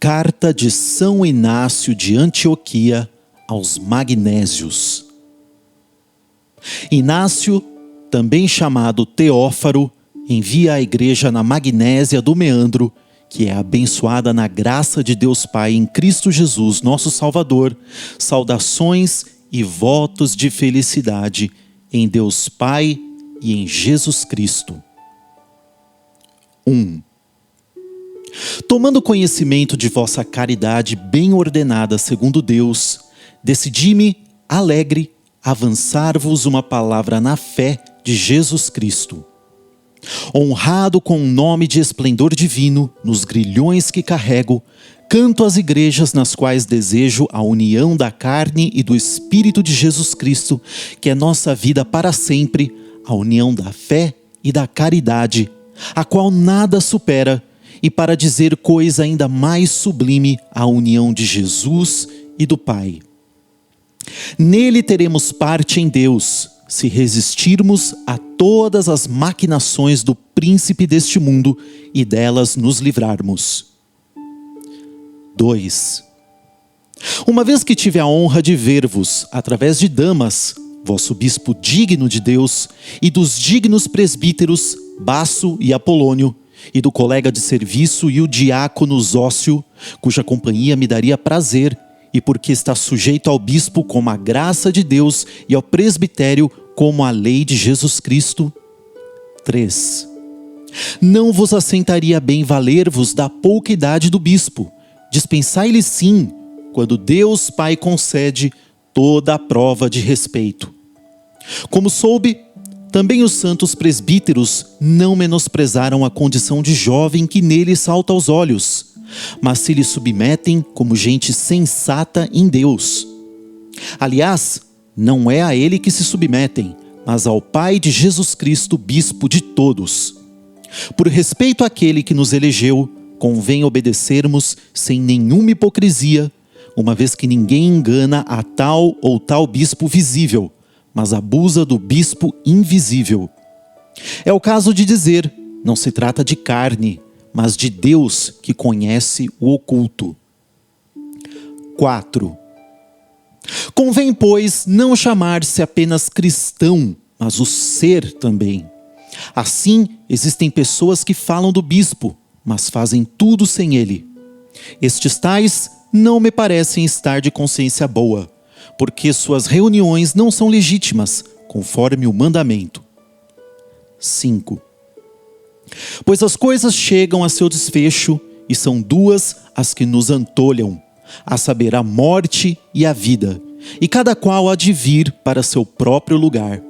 Carta de São Inácio de Antioquia aos Magnésios. Inácio, também chamado Teófaro, envia à igreja na Magnésia do Meandro, que é abençoada na graça de Deus Pai em Cristo Jesus, nosso Salvador, saudações e votos de felicidade em Deus Pai e em Jesus Cristo. 1. Tomando conhecimento de vossa caridade bem ordenada segundo Deus, decidi-me, alegre, avançar-vos uma palavra na fé de Jesus Cristo. Honrado com um nome de esplendor divino, nos grilhões que carrego, canto às igrejas nas quais desejo a união da carne e do Espírito de Jesus Cristo, que é nossa vida para sempre, a união da fé e da caridade, a qual nada supera, e para dizer coisa ainda mais sublime, a união de Jesus e do Pai. Nele teremos parte em Deus, se resistirmos a todas as maquinações do príncipe deste mundo e delas nos livrarmos. 2. Uma vez que tive a honra de ver-vos, através de Damas, vosso bispo digno de Deus, e dos dignos presbíteros Basso e Apolônio, e do colega de serviço e o diácono Zócio, cuja companhia me daria prazer, e porque está sujeito ao bispo como a graça de Deus e ao presbitério como a lei de Jesus Cristo. 3. Não vos assentaria bem valer-vos da pouca idade do bispo. Dispensai-lhe sim, quando Deus Pai concede toda a prova de respeito. Como soube, também os santos presbíteros não menosprezaram a condição de jovem que nele salta aos olhos, mas se lhe submetem como gente sensata em Deus. Aliás, não é a ele que se submetem, mas ao Pai de Jesus Cristo, bispo de todos. Por respeito àquele que nos elegeu, convém obedecermos sem nenhuma hipocrisia, uma vez que ninguém engana a tal ou tal bispo visível, mas abusa do bispo invisível. É o caso de dizer, não se trata de carne, mas de Deus que conhece o oculto. 4. Convém, pois, não chamar-se apenas cristão, mas o ser também. Assim, existem pessoas que falam do bispo, mas fazem tudo sem ele. Estes tais não me parecem estar de consciência boa, porque suas reuniões não são legítimas, conforme o mandamento. 5. Pois as coisas chegam a seu desfecho, e são duas as que nos antolham, a saber, a morte e a vida, e cada qual há de vir para seu próprio lugar.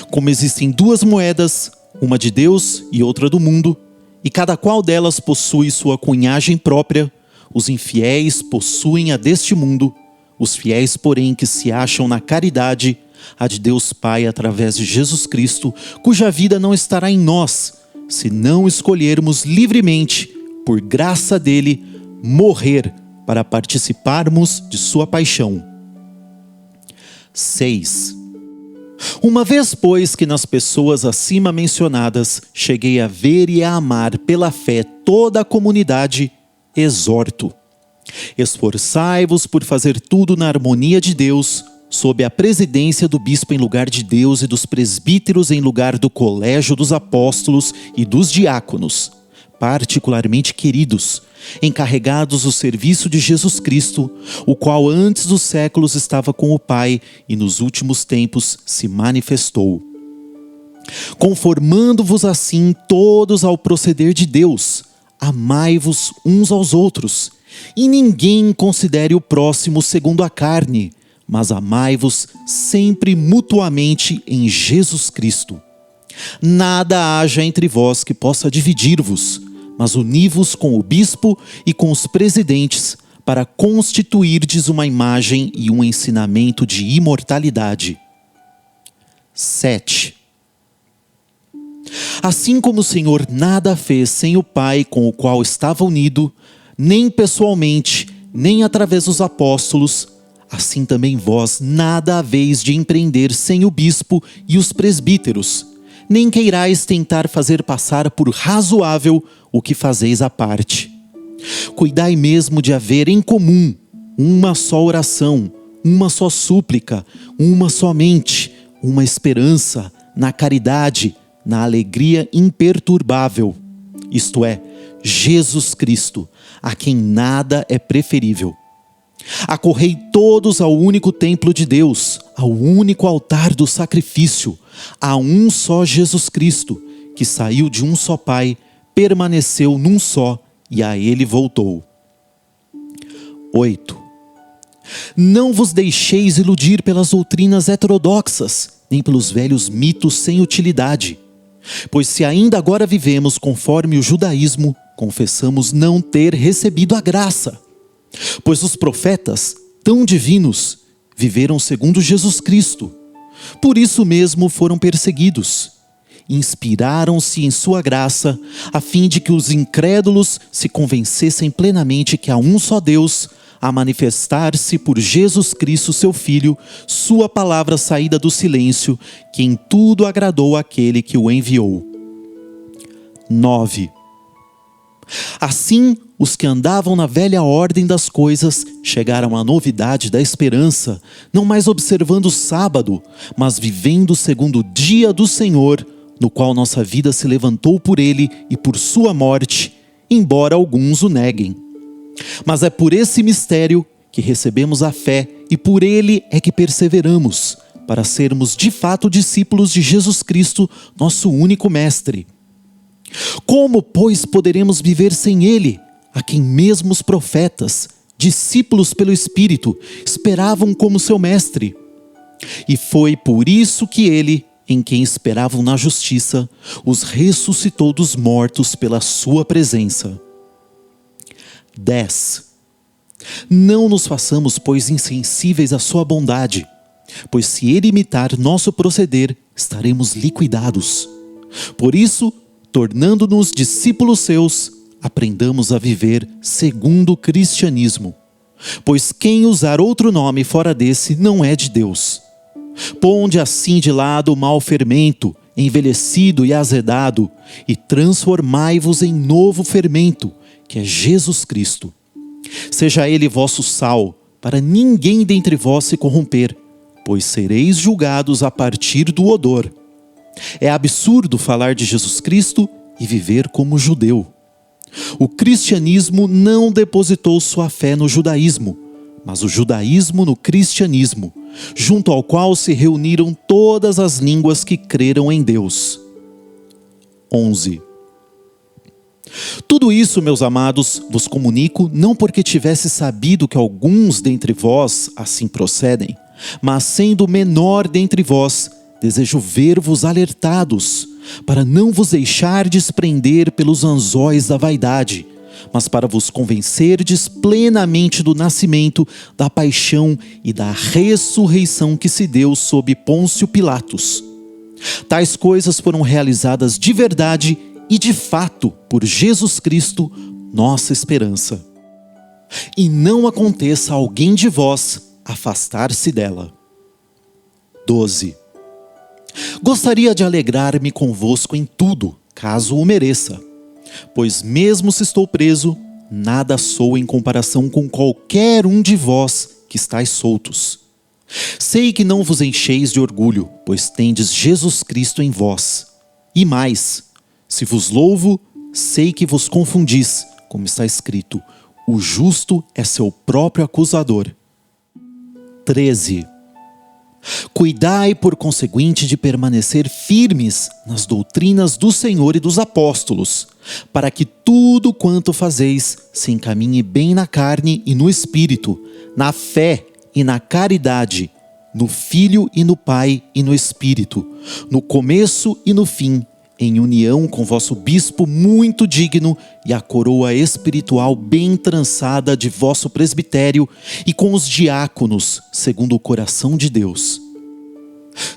Como existem duas moedas, uma de Deus e outra do mundo, e cada qual delas possui sua cunhagem própria, os infiéis possuem a deste mundo, os fiéis, porém, que se acham na caridade, a de Deus Pai através de Jesus Cristo, cuja vida não estará em nós, se não escolhermos livremente, por graça dele, morrer para participarmos de sua paixão. 6. Uma vez, pois, que nas pessoas acima mencionadas cheguei a ver e a amar pela fé toda a comunidade, exorto: esforçai-vos por fazer tudo na harmonia de Deus, sob a presidência do bispo em lugar de Deus e dos presbíteros em lugar do colégio dos apóstolos e dos diáconos, particularmente queridos, encarregados do serviço de Jesus Cristo, o qual antes dos séculos estava com o Pai e nos últimos tempos se manifestou. Conformando-vos assim todos ao proceder de Deus, amai-vos uns aos outros, e ninguém considere o próximo segundo a carne, mas amai-vos sempre mutuamente em Jesus Cristo. Nada haja entre vós que possa dividir-vos, mas uni-vos com o bispo e com os presidentes, para constituirdes uma imagem e um ensinamento de imortalidade. 7. Assim como o Senhor nada fez sem o Pai com o qual estava unido, nem pessoalmente, nem através dos apóstolos, assim também vós nada haveis de empreender sem o bispo e os presbíteros, nem queirais tentar fazer passar por razoável o que fazeis à parte. Cuidai mesmo de haver em comum uma só oração, uma só súplica, uma só mente, uma esperança, na caridade, na alegria imperturbável. Isto é, Jesus Cristo, a quem nada é preferível. Acorrei todos ao único templo de Deus, ao único altar do sacrifício, a um só Jesus Cristo, que saiu de um só Pai, permaneceu num só e a ele voltou. 8. Não vos deixeis iludir pelas doutrinas heterodoxas, nem pelos velhos mitos sem utilidade. Pois se ainda agora vivemos conforme o judaísmo, confessamos não ter recebido a graça. Pois os profetas, tão divinos, viveram segundo Jesus Cristo. Por isso mesmo foram perseguidos. Inspiraram-se em sua graça, a fim de que os incrédulos se convencessem plenamente que há um só Deus, a manifestar-se por Jesus Cristo, seu Filho, sua palavra saída do silêncio, que em tudo agradou àquele que o enviou. 9. Assim, os que andavam na velha ordem das coisas chegaram à novidade da esperança, não mais observando o sábado, mas vivendo segundo o dia do Senhor, no qual nossa vida se levantou por ele e por sua morte, embora alguns o neguem. Mas é por esse mistério que recebemos a fé e por ele é que perseveramos, para sermos de fato discípulos de Jesus Cristo, nosso único Mestre. Como, pois, poderemos viver sem ele, a quem mesmo os profetas, discípulos pelo Espírito, esperavam como seu Mestre? E foi por isso que ele, em quem esperavam na justiça, os ressuscitou dos mortos pela sua presença. 10. Não nos façamos, pois, insensíveis à sua bondade, pois se ele imitar nosso proceder, estaremos liquidados. Por isso, tornando-nos discípulos seus, aprendamos a viver segundo o cristianismo. Pois quem usar outro nome fora desse não é de Deus. Ponde assim de lado o mau fermento, envelhecido e azedado, e transformai-vos em novo fermento, que é Jesus Cristo. Seja ele vosso sal, para ninguém dentre vós se corromper, pois sereis julgados a partir do odor. É absurdo falar de Jesus Cristo e viver como judeu. O cristianismo não depositou sua fé no judaísmo, mas o judaísmo no cristianismo, junto ao qual se reuniram todas as línguas que creram em Deus. 11. Tudo isso, meus amados, vos comunico não porque tivesse sabido que alguns dentre vós assim procedem, mas sendo menor dentre vós, desejo ver-vos alertados, para não vos deixardes prender pelos anzóis da vaidade, mas para vos convencerdes plenamente do nascimento, da paixão e da ressurreição que se deu sob Pôncio Pilatos. Tais coisas foram realizadas de verdade e de fato por Jesus Cristo, nossa esperança. E não aconteça a alguém de vós afastar-se dela. 12. Gostaria de alegrar-me convosco em tudo, caso o mereça. Pois mesmo se estou preso, nada sou em comparação com qualquer um de vós que estáis soltos. Sei que não vos encheis de orgulho, pois tendes Jesus Cristo em vós. E mais, se vos louvo, sei que vos confundis, como está escrito, o justo é seu próprio acusador. 13. Cuidai, por conseguinte, de permanecer firmes nas doutrinas do Senhor e dos apóstolos, para que tudo quanto fazeis se encaminhe bem na carne e no espírito, na fé e na caridade, no Filho e no Pai e no Espírito, no começo e no fim, em união com vosso bispo muito digno e a coroa espiritual bem trançada de vosso presbitério e com os diáconos, segundo o coração de Deus.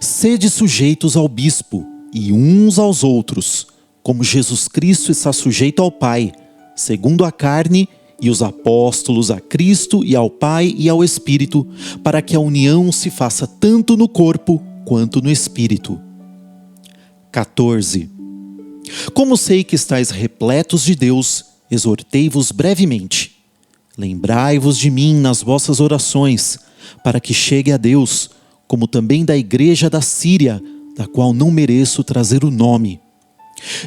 Sede sujeitos ao bispo e uns aos outros, como Jesus Cristo está sujeito ao Pai, segundo a carne, e os apóstolos a Cristo e ao Pai e ao Espírito, para que a união se faça tanto no corpo quanto no Espírito. 14. Como sei que estáis repletos de Deus exortei-vos brevemente. Lembrai-vos de mim nas vossas orações, para que chegue a Deus, como também da igreja da Síria, da qual não mereço trazer o nome.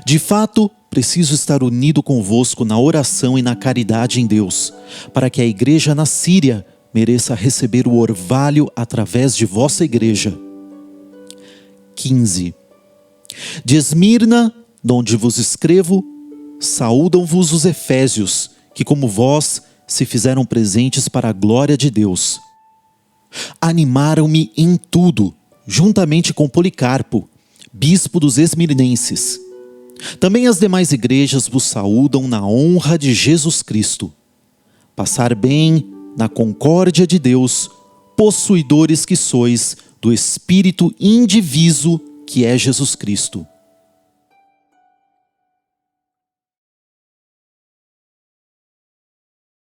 De fato, preciso estar unido convosco na oração e na caridade em Deus, para que a igreja na Síria mereça receber o orvalho através de vossa igreja. 15. De Esmirna, donde vos escrevo, saúdam-vos os efésios, que como vós se fizeram presentes para a glória de Deus. Animaram-me em tudo, juntamente com Policarpo, bispo dos esmirnenses. Também as demais igrejas vos saúdam na honra de Jesus Cristo. Passar bem na concórdia de Deus, possuidores que sois do Espírito indiviso que é Jesus Cristo.